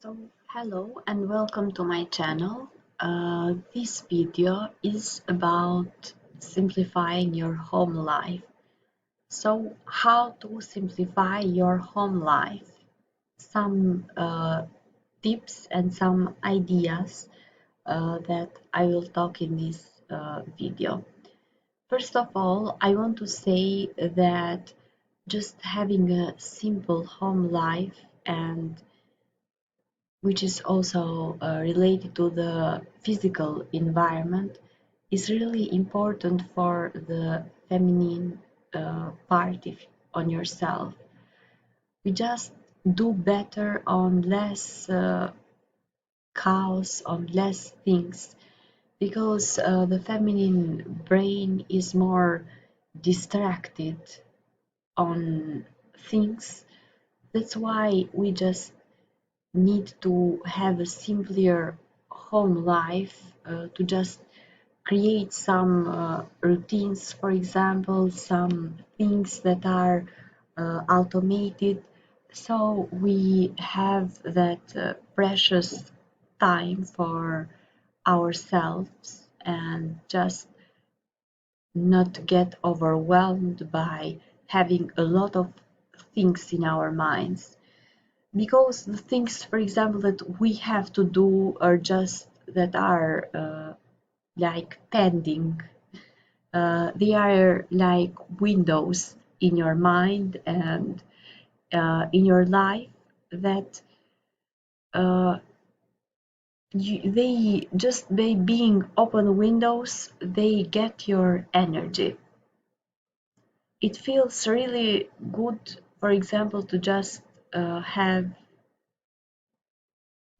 Hello and welcome to my channel. This video is about simplifying your home life. So, how to simplify your home life? Some tips and some ideas that I will talk in this video. First of all, I want to say that just having a simple home life and which is also related to the physical environment, is really important for the feminine part on yourself. We just do better on less chaos, on less things, because the feminine brain is more distracted on things. That's why we just need to have a simpler home life, to just create some routines, for example, some things that are automated, so we have that precious time for ourselves and just not get overwhelmed by having a lot of things in our minds, because the things, for example, that we have to do are just that are like pending. They are like windows in your mind and in your life that uh, they just by being open windows, they get your energy. It feels really good, for example, to just have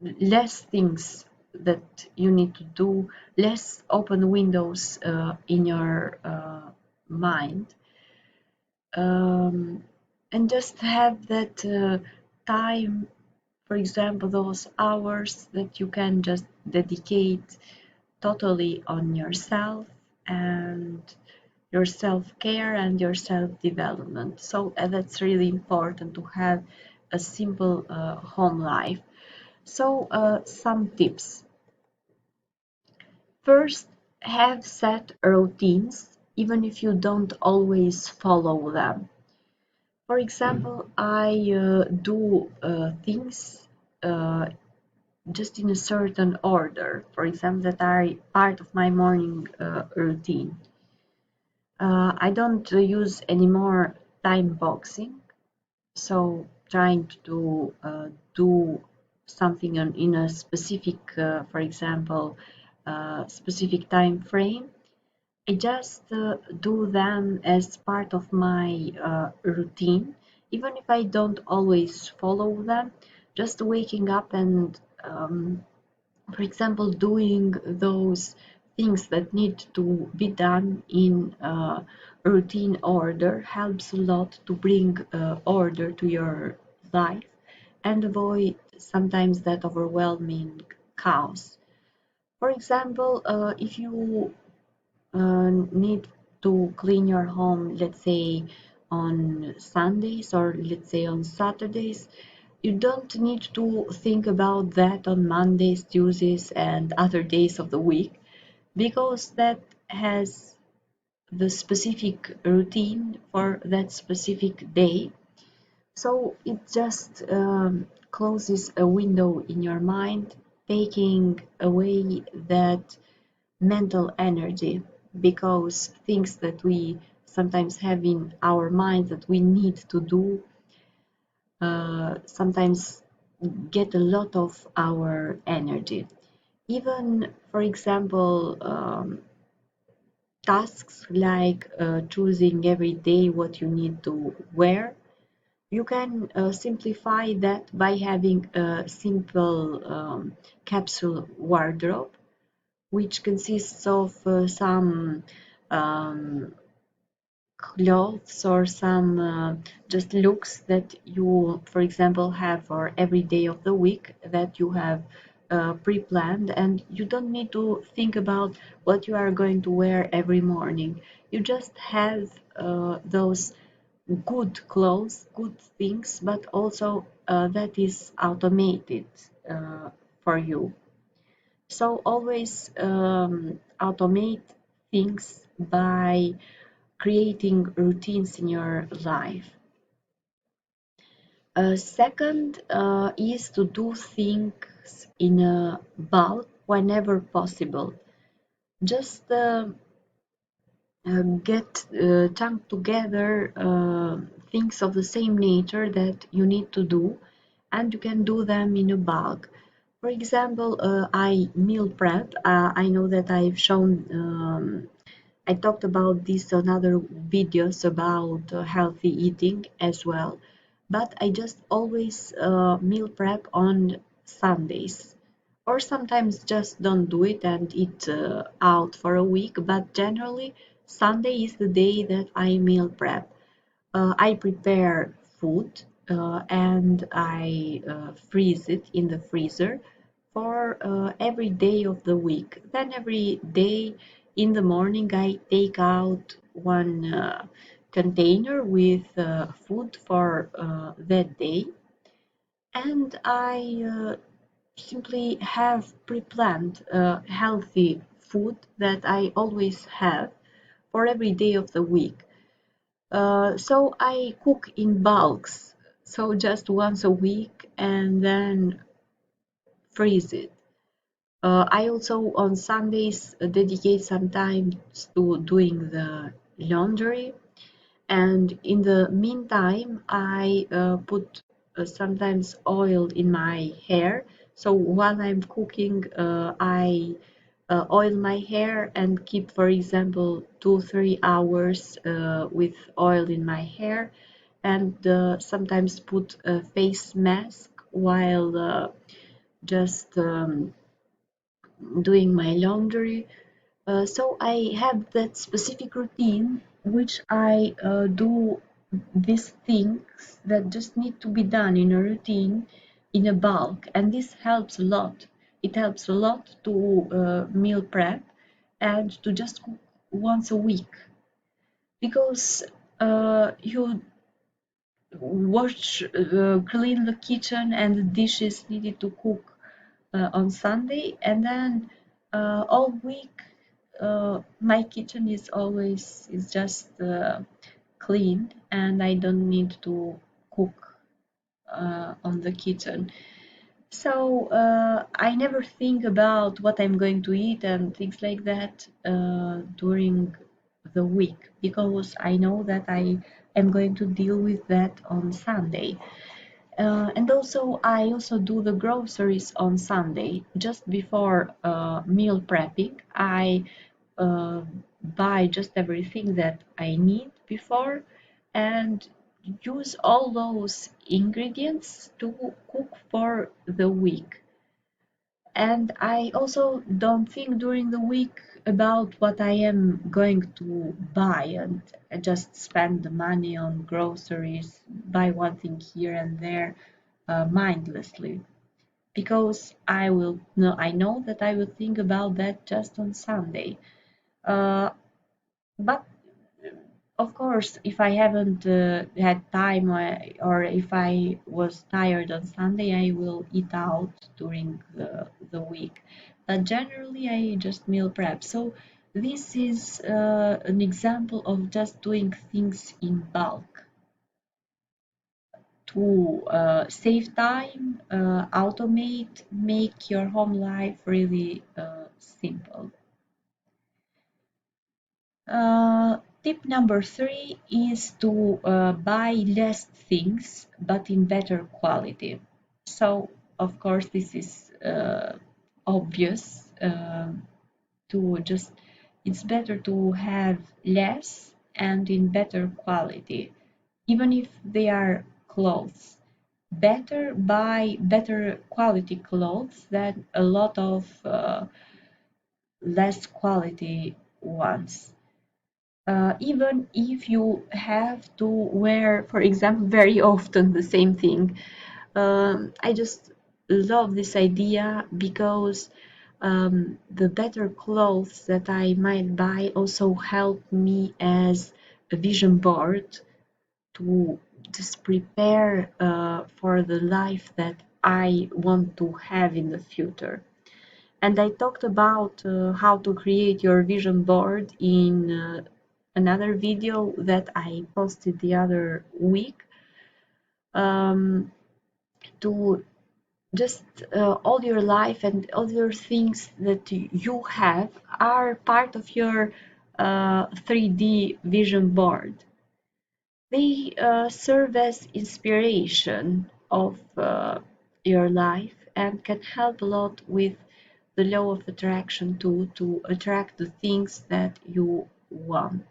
less things that you need to do, less open windows in your mind, um, and just have that time, for example, those hours that you can just dedicate totally on yourself and your self-care and your self-development. So that's really important to have a simple home life. So, some tips. First, have set routines, even if you don't always follow them. For example, I do things uh, just in a certain order, for example, that are part of my morning routine. I don't use anymore time boxing, so trying to do something in a specific, for example, specific time frame. I just do them as part of my routine, even if I don't always follow them. Just waking up and, for example, doing those things that need to be done in routine order helps a lot to bring order to your life and avoid sometimes that overwhelming chaos. For example, if you need to clean your home, let's say on Sundays or let's say on Saturdays, you don't need to think about that on Mondays, Tuesdays, and other days of the week, because that has the specific routine for that specific day. So it just closes a window in your mind, taking away that mental energy, because things that we sometimes have in our minds that we need to do sometimes get a lot of our energy. Even, for example, tasks like choosing every day what you need to wear, you can simplify that by having a simple capsule wardrobe, which consists of some um, clothes or some just looks that you, for example, have for every day of the week that you have pre-planned, and you don't need to think about what you are going to wear every morning. You just have those good clothes, good things, but also that is automated. uh, for you. So always automate things by creating routines in your life. Second is to do things in a bulk whenever possible. Just get chunk together things of the same nature that you need to do, and you can do them in a bulk. For example, I meal prep. I know that I've shown I talked about this on other videos about healthy eating as well, but I just always meal prep on Sundays, or sometimes just don't do it and eat out for a week, but generally Sunday is the day that I meal prep. I prepare food and I freeze it in the freezer for every day of the week. Then every day in the morning, I take out one container with food for that day, and I simply have pre-planned healthy food that I always have for every day of the week. So I cook in bulks, so just once a week and then freeze it. I also on Sundays dedicate some time to doing the laundry, and in the meantime I put sometimes oil in my hair. So while I'm cooking, I oil my hair and keep, for example, 2-3 hours with oil in my hair, and sometimes put a face mask while just doing my laundry. So I have that specific routine which I do these things that just need to be done in a routine in a bulk, and this helps a lot. It helps a lot to meal prep and to just cook once a week, because you wash, clean the kitchen and the dishes needed to cook on Sunday, and then all week my kitchen is always is just clean, and I don't need to cook on the kitchen. So I never think about what I'm going to eat and things like that during the week, because I know that I am going to deal with that on Sunday. And also, I also do the groceries on Sunday. Just before meal prepping, I uh, buy just everything that I need before and use all those ingredients to cook for the week. And I also don't think during the week about what I am going to buy, and I just spend the money on groceries, buy one thing here and there mindlessly, because I know that I will think about that just on Sunday. But of course, if I haven't had time, or if I was tired on Sunday, I will eat out during the week. But generally, I just meal prep. So this is an example of just doing things in bulk to save time, automate, make your home life really simple. Tip number 3 is to buy less things but in better quality. So, of course, this is obvious to just, it's better to have less and in better quality, even if they are clothes. Better buy better quality clothes than a lot of less quality ones. Even if you have to wear, for example, very often the same thing. I just love this idea because the better clothes that I might buy also help me as a vision board to just prepare for the life that I want to have in the future. And I talked about how to create your vision board in another video that I posted the other week. Um, to just all your life and all your things that you have are part of your 3D vision board. They serve as inspiration of your life and can help a lot with the law of attraction to attract the things that you want.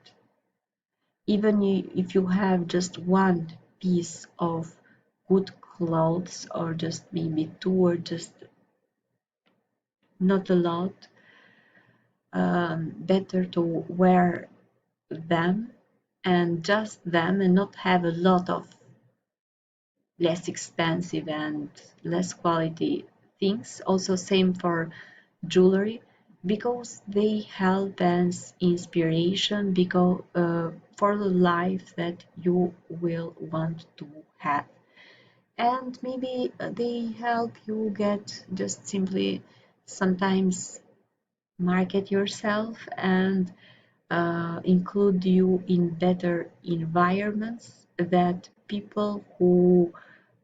Even if you have just one piece of good clothes or just maybe two or just not a lot, better to wear them and just them and not have a lot of less expensive and less quality things. Also same for jewelry, because they help as inspiration because for the life that you will want to have. And maybe they help you get just simply sometimes market yourself and include you in better environments that people who,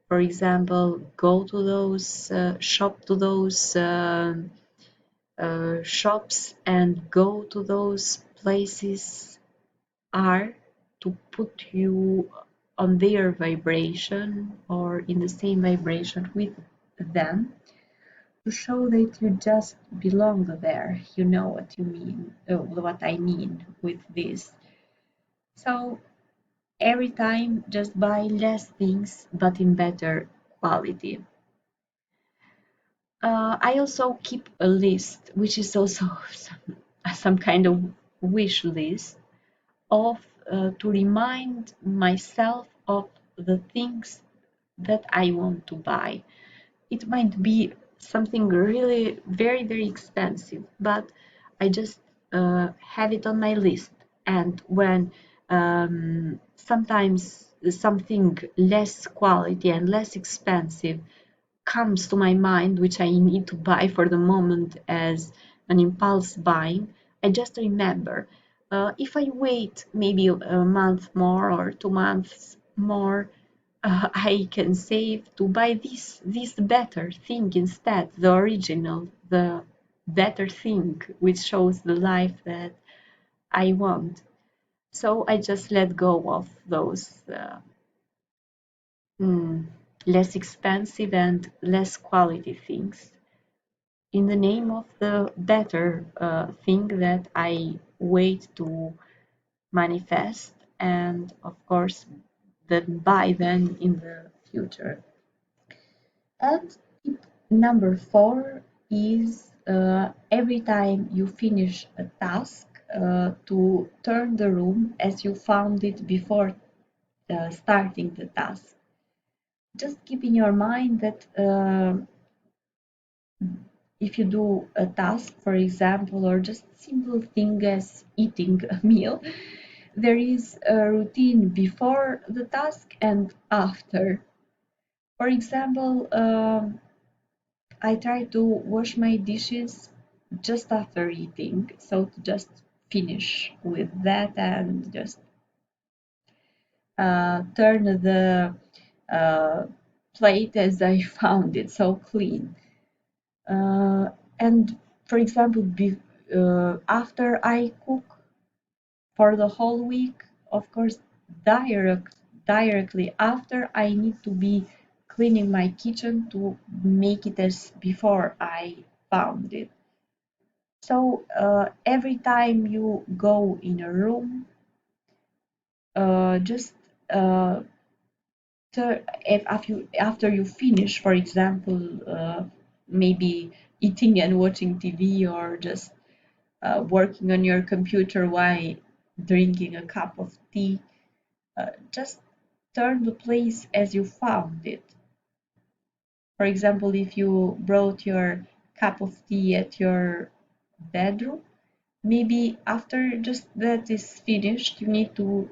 for example, go to those shop to those shops and go to those places are to put you on their vibration or in the same vibration with them, to show that you just belong there. You know what you mean, what I mean with this. So every time just buy less things but in better quality. I also keep a list, which is also some kind of wish list of to remind myself of the things that I want to buy. It might be something really very, very expensive, but I just have it on my list. And when sometimes something less quality and less expensive comes to my mind, which I need to buy for the moment as an impulse buying, I just remember if I wait maybe a month more or 2 months more, I can save to buy this better thing instead, the original, the better thing, which shows the life that I want. So I just let go of those mm, less expensive and less quality things in the name of the better thing that I wait to manifest and of course then buy then in the future. And tip number 4 is every time you finish a task to turn the room as you found it before starting the task. Just keep in your mind that if you do a task, for example, or just simple thing as eating a meal, there is a routine before the task and after. For example, I try to wash my dishes just after eating, so to just finish with that and just turn the uh, plate as I found it, so clean. And for example, after I cook for the whole week, of course, directly after I need to be cleaning my kitchen to make it as before I found it. So every time you go in a room, just uh, if after you finish, for example, maybe eating and watching TV or just working on your computer while drinking a cup of tea, just turn the place as you found it. For example, if you brought your cup of tea at your bedroom, maybe after just that is finished, you need to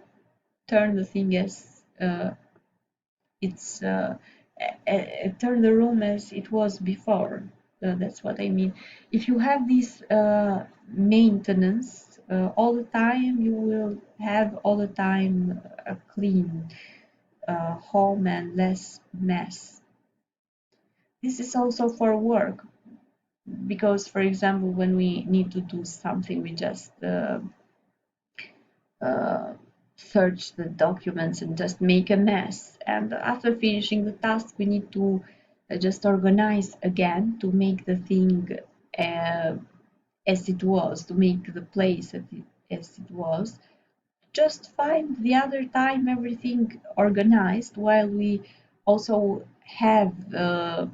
turn the thing as it's turn the room as it was before. That's what I mean. If you have this maintenance all the time, you will have all the time a clean home and less mess. This is also for work because, for example, when we need to do something, we just uh, search the documents and just make a mess. And after finishing the task, we need to just organize again to make the thing uh, as it was, to make the place as it was. Just find the other time everything organized while we also have uh,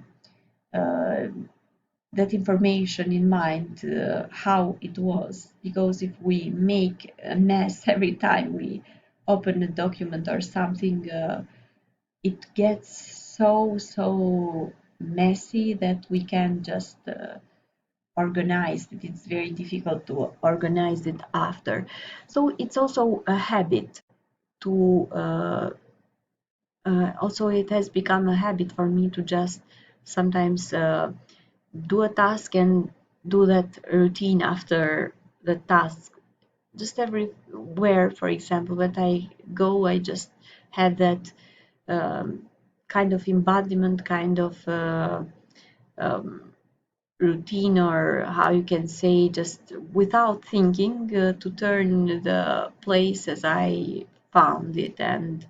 that information in mind how it was, because if we make a mess every time we open a document or something, it gets so messy that we can just organize it. It's very difficult to organize it after. So it's also a habit to also it has become a habit for me to just sometimes do a task and do that routine after the task. Just everywhere, for example, when I go, I just have that kind of embodiment, kind of um, routine, or how you can say, just without thinking, to turn the place as I found it and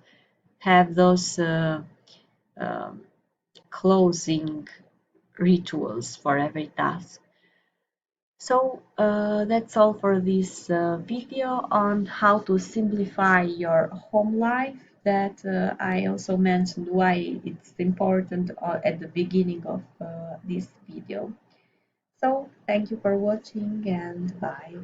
have those um closing rituals for every task. So that's all for this video on how to simplify your home life, that I also mentioned why it's important at the beginning of this video. So thank you for watching and bye.